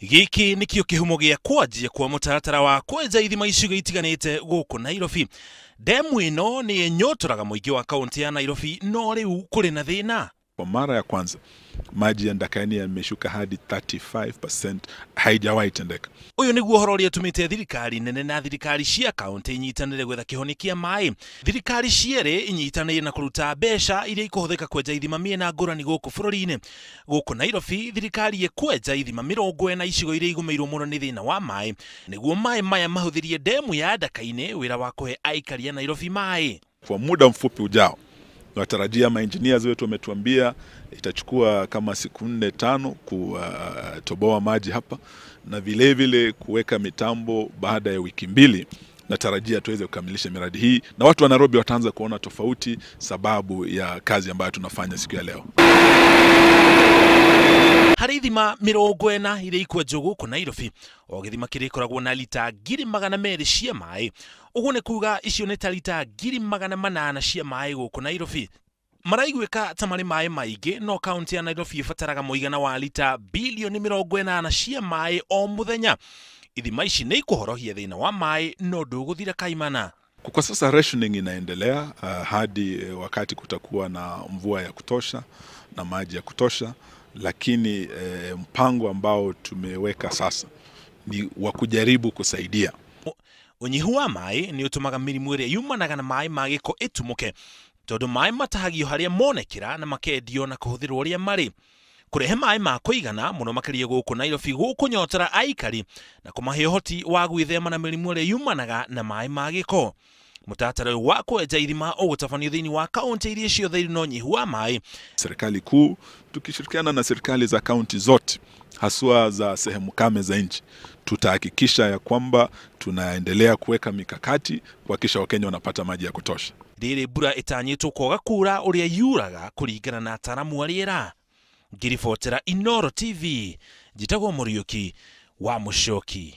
Giki nikio kihumo gia kwanjia kwa mutaratara wa kwenja ithima icigo itiganite guku Nairobi. Demu ino ni nyotoraga muingi wa kaunti ya Nairobi, no riu kuri na thina. Kwa mara ya kwanza maji ya Ndakani yameshuka hadi 35%, haijawahi tendeka. Uyu niguo horo uria tumite thirikari nene na thirikari cia kaunti inyitanire gwetha kihonikia mai. Thirikari ciere inyitanire na kuruta mbeca iria ikuhuthika kwenja ithima miena ngurani guku bururi-ini. Guku Nairobi thirikari ikwenja ithima 40 icigo iria igumirwo muno ni thina wa mai, niguo mai maya mahuthirie demu ya Ndakaini wira wa kuhe aikari ya Nairobi mai. Kwa muda mfupi ujao natarajia engineers wetu wametuambia itachukua kama siku 4-5 kutoboa maji hapa, na vile vile kuweka mitambo baada ya wiki 2. Natarajia tuweze kukamilisha miradi hii na watu wa Nairobi wataanza kuona tofauti sababu ya kazi ambayo tunafanya siku ya leo. Hari ithima 40 iria ikwenjwo guku Nairobi, o githima kirikoragwo na lita 200,000 cia mai. Uguo ni kuga icio ni ta lita 800,000 cia mai guku Nairobi. Maraiguika ta mari mai maingi, no kaunti ya Nairobi ibataraga muigana wa lita bilioni 80 cia mai o muthenya. Ithima ici ni ikuhorohia thina wa mai, no nduguthira kaimana. Kwa sasa rationing inaendelea hadi wakati kutakuwa na mvua ya kutosha na maji ya kutosha, lakini mpango ambao tumeweka sasa ni wa kujaribu kusaidia. Unyihu wa mai ni utumaga mirimu iria yumanaga na mai ma giko itumuke, tondu mai matahagio haria monekera na makendio na kuhuthirwo uria mari. Kurehe mai ma kuigana muno makiria guku Nairobi gukunyotera aikari na kumahe uhoti wa gwithema na mirimu iria yumanaga na mai ma giko. Mutatara wa kwenja ithima ugutafanio thiini wa kaunti iria ciothe iri no nyihu wa mai. Serikali kuu tukishirikiana na serikali za kaunti zote haswa za sehemu kame za nchi, tutahakikisha ya kwamba tunaendelea kuweka mikakati kuhakikisha Wakenya wanapata maji ya kutosha. Riri mbura itanyitwo kwaga kura uria yuraga kuringana na ataramu wa riera. Ngiribotera Inooro TV, njitagwo Muriuki wa Muchoki.